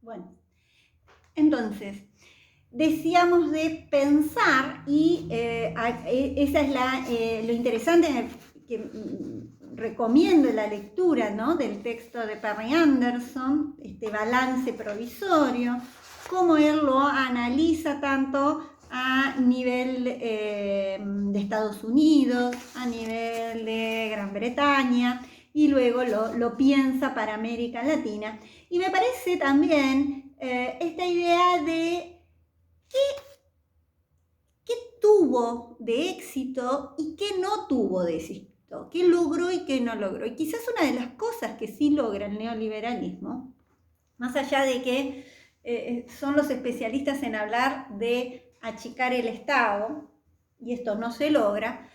Bueno, entonces, decíamos de pensar y esa es lo interesante que recomiendo la lectura, ¿no?, del texto de Perry Anderson, este balance provisorio, cómo él lo analiza tanto a nivel de Estados Unidos, a nivel de Gran Bretaña, y luego lo piensa para América Latina. Y me parece también esta idea de qué tuvo de éxito y qué no tuvo de éxito, qué logró y qué no logró. Y quizás una de las cosas que sí logra el neoliberalismo, más allá de que son los especialistas en hablar de achicar el Estado, y esto no se logra,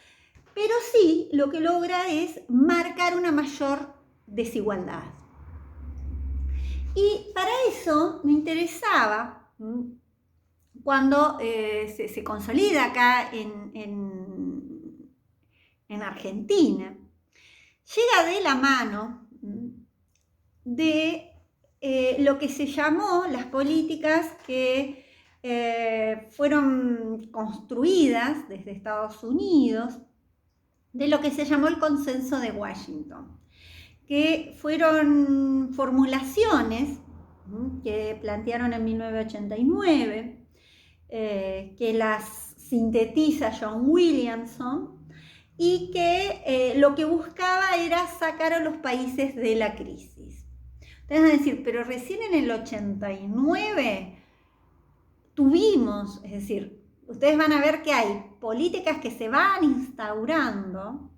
pero sí lo que logra es marcar una mayor desigualdad. Y para eso me interesaba, cuando se consolida acá en Argentina, llega de la mano de lo que se llamó las políticas que fueron construidas desde Estados Unidos, de lo que se llamó el Consenso de Washington, que fueron formulaciones que plantearon en 1989, que las sintetiza John Williamson, y que lo que buscaba era sacar a los países de la crisis. Ustedes van a decir, pero recién en el 89 tuvimos, es decir, ustedes van a ver que hay políticas que se van instaurando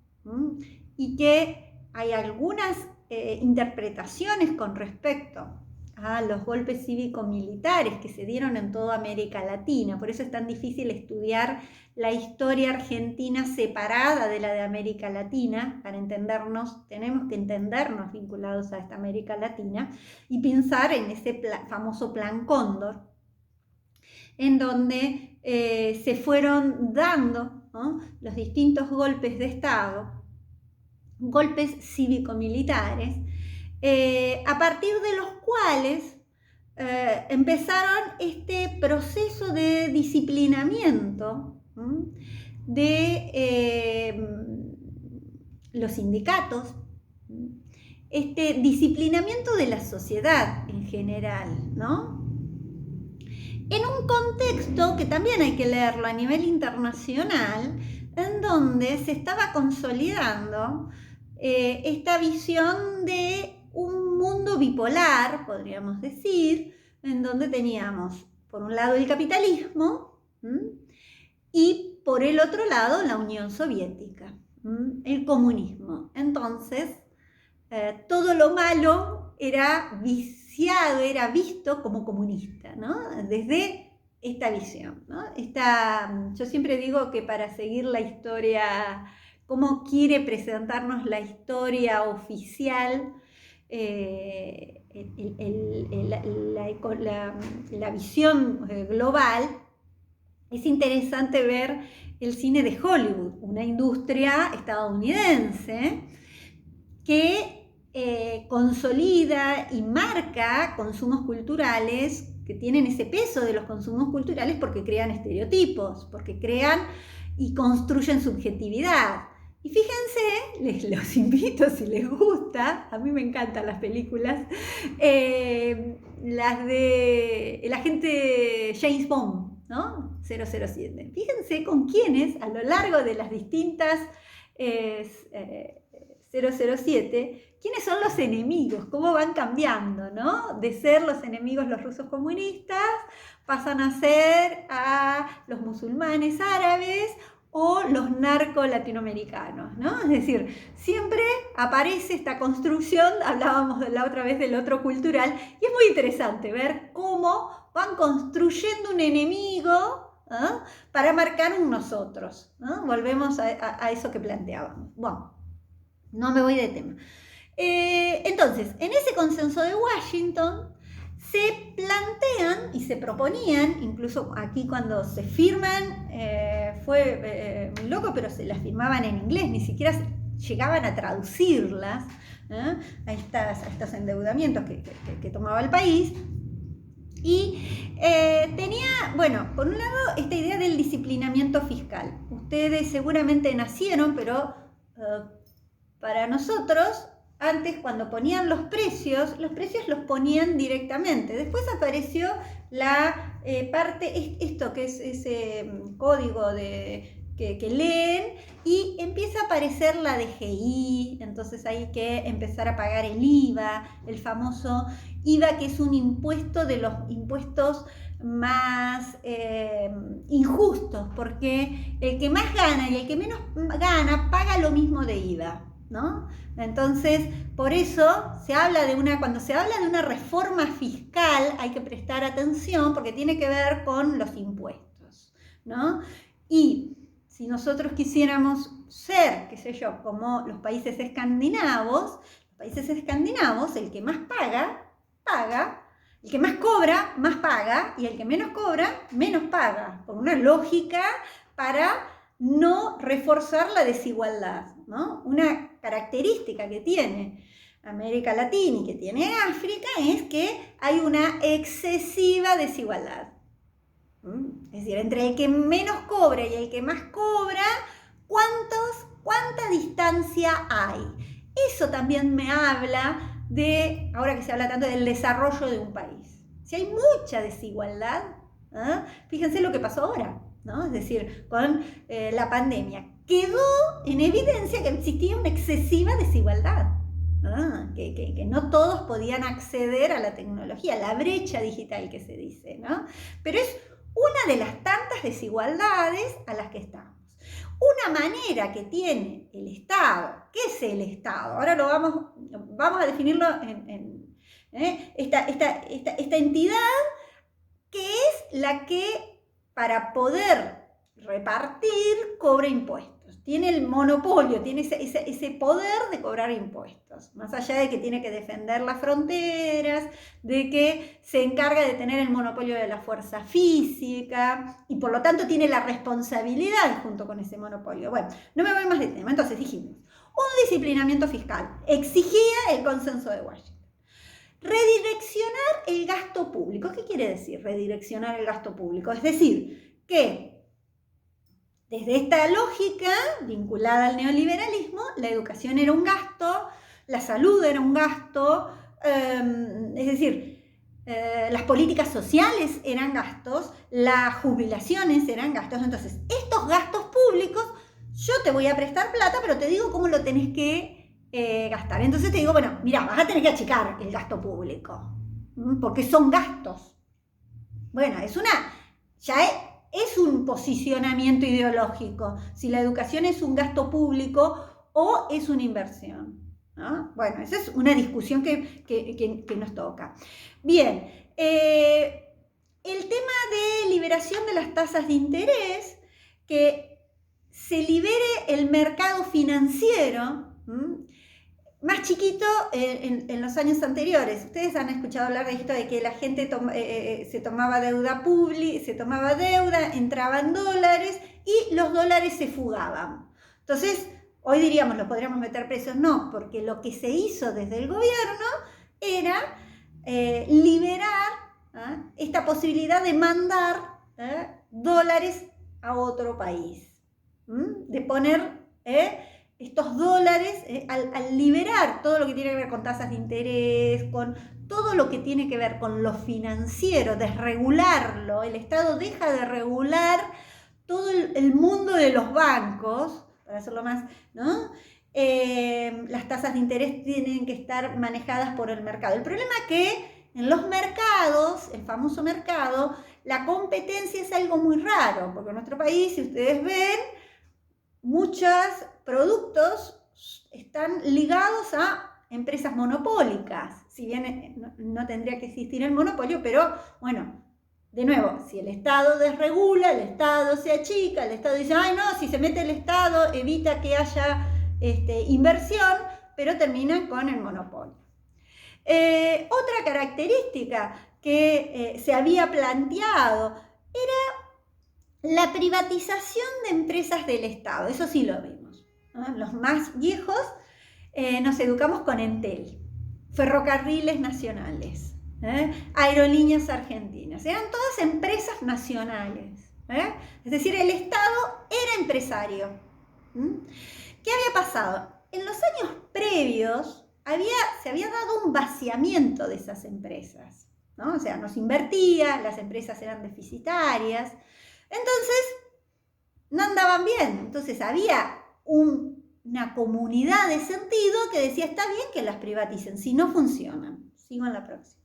y que hay algunas interpretaciones con respecto a los golpes cívico-militares que se dieron en toda América Latina. Por eso es tan difícil estudiar la historia argentina separada de la de América Latina. Para entendernos, tenemos que entendernos vinculados a esta América Latina y pensar en ese famoso Plan Cóndor, en donde se fueron dando, ¿no?, los distintos golpes de Estado, golpes cívico-militares, a partir de los cuales empezaron este proceso de disciplinamiento de los sindicatos, este disciplinamiento de la sociedad en general, ¿no?, en un contexto que también hay que leerlo a nivel internacional, en donde se estaba consolidando esta visión de un mundo bipolar, podríamos decir, en donde teníamos por un lado el capitalismo y por el otro lado la Unión Soviética, el comunismo. Entonces, todo lo malo era viciado, era visto como comunista, ¿no?, desde esta visión, ¿no? Yo siempre digo que para seguir la historia, cómo quiere presentarnos la historia oficial, la visión global, es interesante ver el cine de Hollywood, una industria estadounidense que consolida y marca consumos culturales que tienen ese peso de los consumos culturales porque crean estereotipos, porque crean y construyen subjetividad. Y fíjense, los invito si les gusta, a mí me encantan las películas, las de el agente James Bond, ¿no?, 007. Fíjense con quiénes a lo largo de las distintas 007, quiénes son los enemigos, cómo van cambiando, ¿no?, de ser los enemigos los rusos comunistas, pasan a ser a los musulmanes árabes o los narco latinoamericanos, ¿no? Es decir, siempre aparece esta construcción, hablábamos la otra vez del otro cultural, y es muy interesante ver cómo van construyendo un enemigo para marcar un nosotros, ¿no? Volvemos a eso que planteábamos. Bueno, no me voy de tema. Entonces, en ese consenso de Washington se plantean y se proponían, incluso aquí cuando se firman, fue muy loco, pero se las firmaban en inglés, ni siquiera llegaban a traducirlas a estos endeudamientos que tomaba el país. bueno, por un lado, esta idea del disciplinamiento fiscal. Ustedes seguramente nacieron, pero para nosotros, antes cuando ponían los precios los ponían directamente. Después apareció la parte, esto que es ese código que leen, y empieza a aparecer la DGI, entonces hay que empezar a pagar el IVA, el famoso IVA, que es un impuesto de los impuestos más injustos, porque el que más gana y el que menos gana paga lo mismo de IVA, ¿no? Entonces, por eso cuando se habla de una reforma fiscal hay que prestar atención porque tiene que ver con los impuestos, ¿no? Y si nosotros quisiéramos ser, qué sé yo, como los países escandinavos, el que más paga, paga, el que más cobra, más paga, y el que menos cobra, menos paga, por una lógica para no reforzar la desigualdad, ¿no? Una característica que tiene América Latina y que tiene África es que hay una excesiva desigualdad. Es decir, entre el que menos cobra y el que más cobra, ¿cuánta distancia hay? Eso también me habla de, ahora que se habla tanto del desarrollo de un país. Si hay mucha desigualdad, fíjense lo que pasó ahora, ¿no? Es decir, con la pandemia, quedó en evidencia que existía una excesiva desigualdad, que no todos podían acceder a la tecnología, la brecha digital que se dice, ¿no? Pero es una de las tantas desigualdades a las que estamos. Una manera que tiene el Estado, ¿qué es el Estado? Ahora vamos a definirlo en esta entidad que es la que, para poder repartir, cobra impuestos. Tiene el monopolio, tiene ese poder de cobrar impuestos. Más allá de que tiene que defender las fronteras, de que se encarga de tener el monopolio de la fuerza física y por lo tanto tiene la responsabilidad junto con ese monopolio. Bueno, no me voy más de tema. Entonces dijimos, un disciplinamiento fiscal exigía el consenso de Washington. Redireccionar el gasto público. ¿Qué quiere decir redireccionar el gasto público? Es decir, que desde esta lógica vinculada al neoliberalismo, la educación era un gasto, la salud era un gasto, es decir, las políticas sociales eran gastos, las jubilaciones eran gastos. Entonces, estos gastos públicos, yo te voy a prestar plata, pero te digo cómo lo tenés que gastar. Entonces te digo, bueno, mira, vas a tener que achicar el gasto público, porque son gastos. Bueno, es un posicionamiento ideológico, si la educación es un gasto público o es una inversión, ¿no? Bueno, esa es una discusión que nos toca. Bien, el tema de liberación de las tasas de interés, que se libere el mercado financiero, más chiquito en los años anteriores. Ustedes han escuchado hablar de esto de que la gente se tomaba deuda pública, se tomaba deuda, entraban dólares y los dólares se fugaban. Entonces, hoy diríamos, ¿los podríamos meter presos? No, porque lo que se hizo desde el gobierno era liberar esta posibilidad de mandar dólares a otro país, de poner estos dólares, al liberar todo lo que tiene que ver con tasas de interés, con todo lo que tiene que ver con lo financiero, desregularlo, el Estado deja de regular todo el mundo de los bancos, para hacerlo más, ¿no? Las tasas de interés tienen que estar manejadas por el mercado. El problema es que en los mercados, el famoso mercado, la competencia es algo muy raro, porque en nuestro país, si ustedes ven, muchos productos están ligados a empresas monopólicas, si bien no tendría que existir el monopolio, pero bueno, de nuevo, si el Estado desregula, el Estado se achica, el Estado dice, ay no, si se mete el Estado evita que haya inversión, pero terminan con el monopolio. Otra característica que se había planteado era la privatización de empresas del Estado. Eso sí lo vimos, ¿no? Los más viejos nos educamos con Entel, ferrocarriles nacionales, aerolíneas argentinas. argentinas. Eran todas empresas nacionales. Es decir, el Estado era empresario. ¿Qué había pasado? En los años previos se había dado un vaciamiento de esas empresas, ¿no? O sea, no se invertía, las empresas eran deficitarias, entonces no andaban bien. Entonces había una comunidad de sentido que decía, está bien que las privaticen, si no funcionan. Sigo en la próxima.